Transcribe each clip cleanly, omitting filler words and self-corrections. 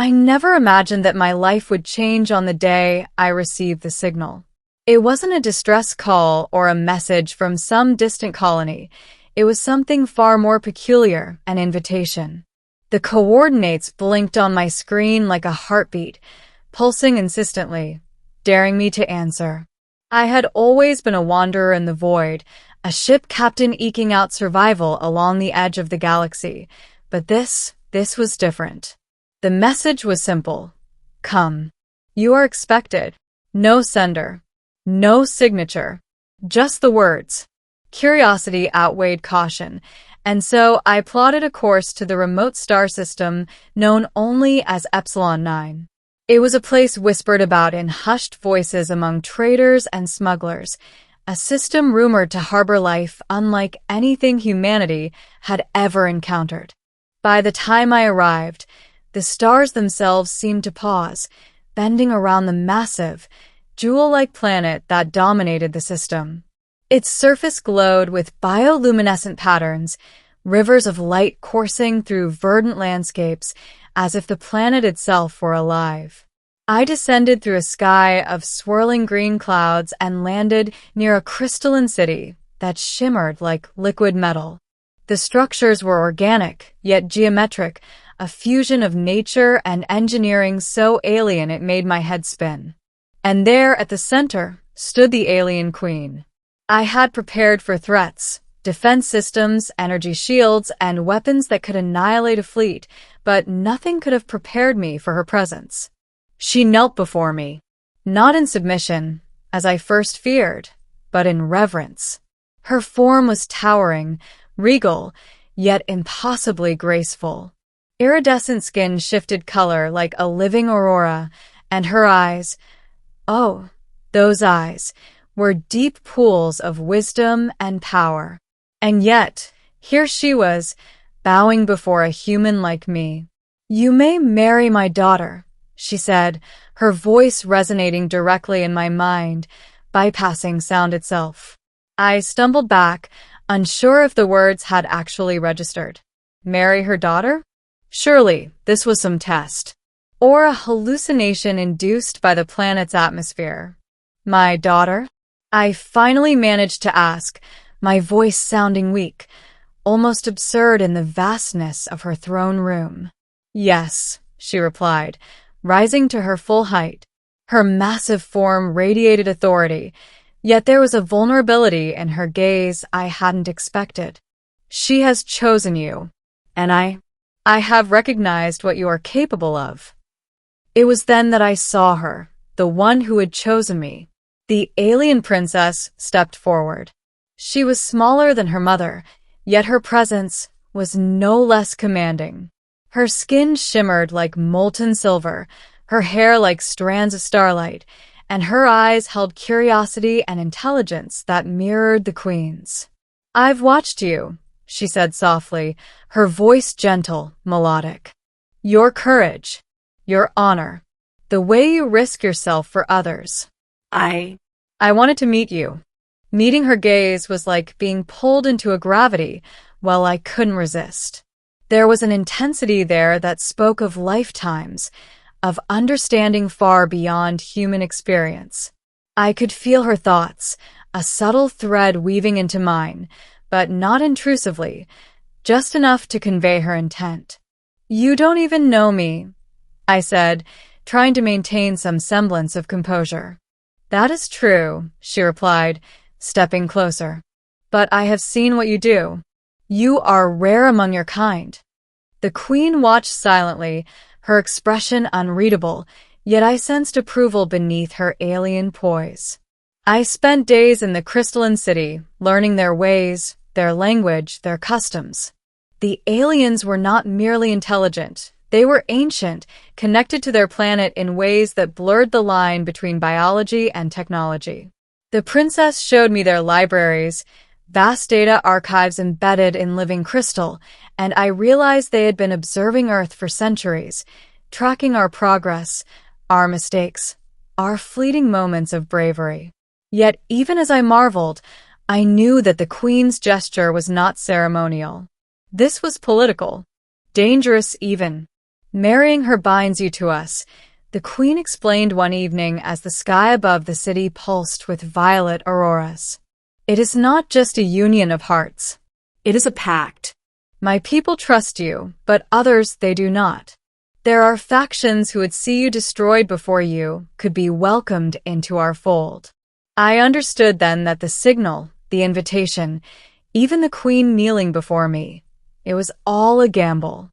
I never imagined that my life would change on the day I received the signal. It wasn't a distress call or a message from some distant colony. It was something far more peculiar, an invitation. The coordinates blinked on my screen like a heartbeat, pulsing insistently, daring me to answer. I had always been a wanderer in the void, a ship captain eking out survival along the edge of the galaxy, but this was different. The message was simple. Come. You are expected. No sender. No signature. Just the words. Curiosity outweighed caution, and so I plotted a course to the remote star system known only as Epsilon 9. It was a place whispered about in hushed voices among traders and smugglers, a system rumored to harbor life unlike anything humanity had ever encountered. By the time I arrived, the stars themselves seemed to pause, bending around the massive, jewel-like planet that dominated the system. Its surface glowed with bioluminescent patterns, rivers of light coursing through verdant landscapes as if the planet itself were alive. I descended through a sky of swirling green clouds and landed near a crystalline city that shimmered like liquid metal. The structures were organic, yet geometric, a fusion of nature and engineering so alien it made my head spin. And there, at the center, stood the alien queen. I had prepared for threats, defense systems, energy shields, and weapons that could annihilate a fleet, but nothing could have prepared me for her presence. She knelt before me, not in submission, as I first feared, but in reverence. Her form was towering, regal, yet impossibly graceful. Iridescent skin shifted color like a living aurora, and her eyes, oh, those eyes, were deep pools of wisdom and power. And yet, here she was, bowing before a human like me. "You may marry my daughter," she said, her voice resonating directly in my mind, bypassing sound itself. I stumbled back, unsure if the words had actually registered. Marry her daughter? Surely, this was some test. Or a hallucination induced by the planet's atmosphere. My daughter? I finally managed to ask, my voice sounding weak, almost absurd in the vastness of her throne room. Yes, she replied, rising to her full height. Her massive form radiated authority, yet there was a vulnerability in her gaze I hadn't expected. She has chosen you, and I have recognized what you are capable of. It was then that I saw her, the one who had chosen me. The alien princess stepped forward. She was smaller than her mother, yet her presence was no less commanding. Her skin shimmered like molten silver, her hair like strands of starlight, and her eyes held curiosity and intelligence that mirrored the queen's. "I've watched you," she said softly, her voice gentle, melodic. "Your courage, your honor, the way you risk yourself for others. I wanted to meet you." Meeting her gaze was like being pulled into a gravity, while I couldn't resist. There was an intensity there that spoke of lifetimes, of understanding far beyond human experience. I could feel her thoughts, a subtle thread weaving into mine, but not intrusively, just enough to convey her intent. "You don't even know me," I said, trying to maintain some semblance of composure. "That is true," she replied, stepping closer. "But I have seen what you do. You are rare among your kind." The queen watched silently, her expression unreadable, yet I sensed approval beneath her alien poise. I spent days in the crystalline city, learning their ways, their language, their customs. The aliens were not merely intelligent. They were ancient, connected to their planet in ways that blurred the line between biology and technology. The princess showed me their libraries, vast data archives embedded in living crystal, and I realized they had been observing Earth for centuries, tracking our progress, our mistakes, our fleeting moments of bravery. Yet even as I marveled, I knew that the queen's gesture was not ceremonial. This was political, dangerous even. Marrying her binds you to us, the queen explained one evening as the sky above the city pulsed with violet auroras. It is not just a union of hearts. It is a pact. My people trust you, but others they do not. There are factions who would see you destroyed before you could be welcomed into our fold. I understood then that the signal, the invitation, even the queen kneeling before me, it was all a gamble.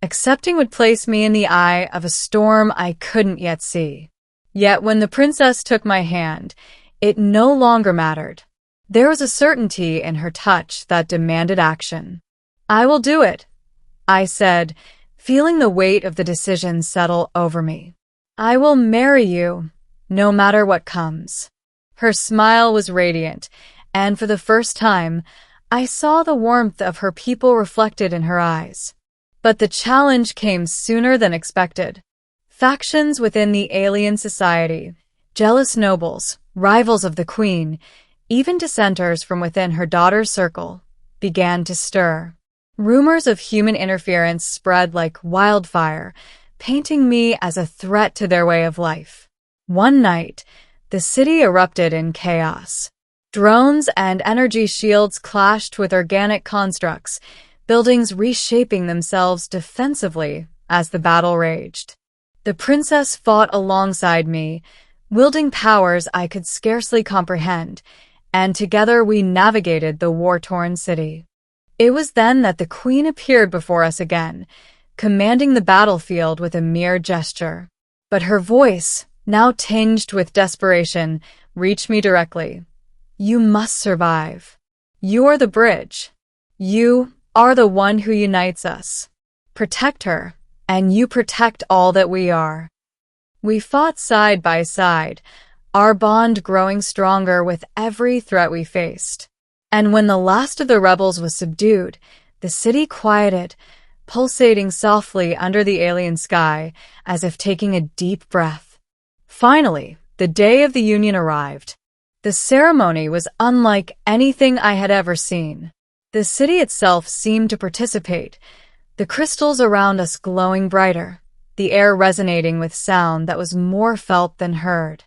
Accepting would place me in the eye of a storm I couldn't yet see. Yet when the princess took my hand, it no longer mattered. There was a certainty in her touch that demanded action. I will do it, I said, feeling the weight of the decision settle over me. I will marry you, no matter what comes. Her smile was radiant, and for the first time, I saw the warmth of her people reflected in her eyes. But the challenge came sooner than expected. Factions within the alien society, jealous nobles, rivals of the queen, even dissenters from within her daughter's circle, began to stir. Rumors of human interference spread like wildfire, painting me as a threat to their way of life. One night, the city erupted in chaos. Drones and energy shields clashed with organic constructs, buildings reshaping themselves defensively as the battle raged. The princess fought alongside me, wielding powers I could scarcely comprehend, and together we navigated the war-torn city. It was then that the queen appeared before us again, commanding the battlefield with a mere gesture. But her voice, now tinged with desperation, reached me directly. You must survive. You are the bridge. You are the one who unites us. Protect her, and you protect all that we are. We fought side by side, our bond growing stronger with every threat we faced. And when the last of the rebels was subdued, the city quieted, pulsating softly under the alien sky as if taking a deep breath. Finally, the day of the union arrived. The ceremony was unlike anything I had ever seen. The city itself seemed to participate, the crystals around us glowing brighter, the air resonating with sound that was more felt than heard.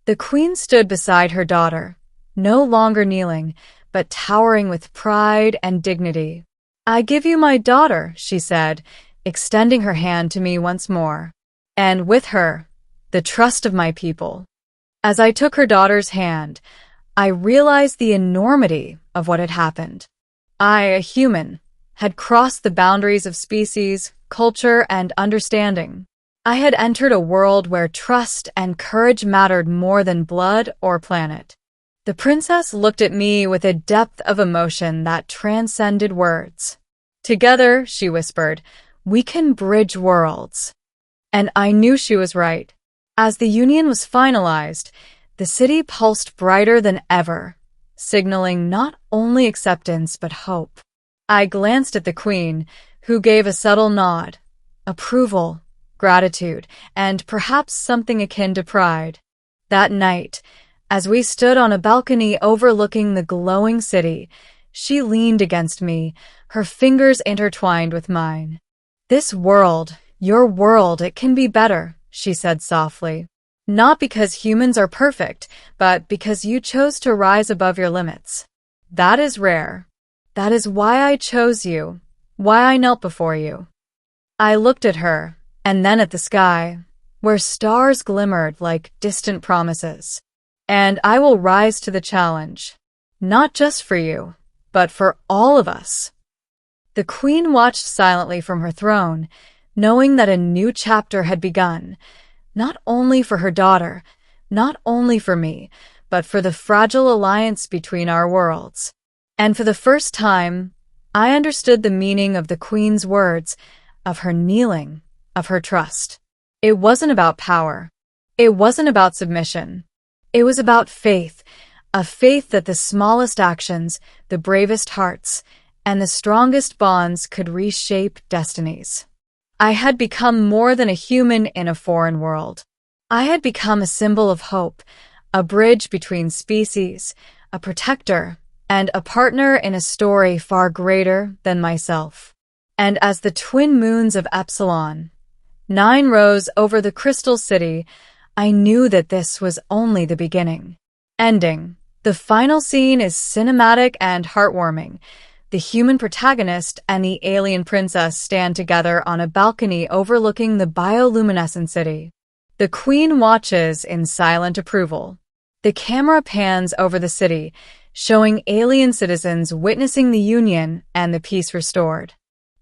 The queen stood beside her daughter, no longer kneeling, but towering with pride and dignity. I give you my daughter, she said, extending her hand to me once more. And with her, the trust of my people. As I took her daughter's hand, I realized the enormity of what had happened. I, a human, had crossed the boundaries of species, culture, and understanding. I had entered a world where trust and courage mattered more than blood or planet. The princess looked at me with a depth of emotion that transcended words. Together, she whispered, we can bridge worlds. And I knew she was right. As the union was finalized, the city pulsed brighter than ever, signaling not only acceptance but hope. I glanced at the queen, who gave a subtle nod, approval, gratitude, and perhaps something akin to pride. That night, as we stood on a balcony overlooking the glowing city, she leaned against me, her fingers intertwined with mine. This world, your world, it can be better, she said softly. Not because humans are perfect, but because you chose to rise above your limits. That is rare. That is why I chose you, why I knelt before you. I looked at her, and then at the sky, where stars glimmered like distant promises. And I will rise to the challenge, not just for you, but for all of us. The queen watched silently from her throne, knowing that a new chapter had begun, not only for her daughter, not only for me, but for the fragile alliance between our worlds. And for the first time, I understood the meaning of the queen's words, of her kneeling, of her trust. It wasn't about power. It wasn't about submission. It was about faith, a faith that the smallest actions, the bravest hearts, and the strongest bonds could reshape destinies. I had become more than a human in a foreign world. I had become a symbol of hope, a bridge between species, a protector, and a partner in a story far greater than myself. And as the twin moons of Epsilon, 9 rows over the Crystal City, I knew that this was only the beginning. Ending. The final scene is cinematic and heartwarming. The human protagonist and the alien princess stand together on a balcony overlooking the bioluminescent city. The queen watches in silent approval. The camera pans over the city, showing alien citizens witnessing the union and the peace restored.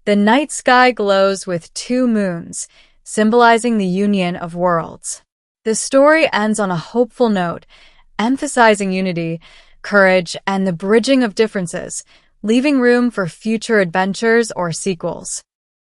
The night sky glows with 2 moons, symbolizing the union of worlds. The story ends on a hopeful note, emphasizing unity, courage, and the bridging of differences, leaving room for future adventures or sequels.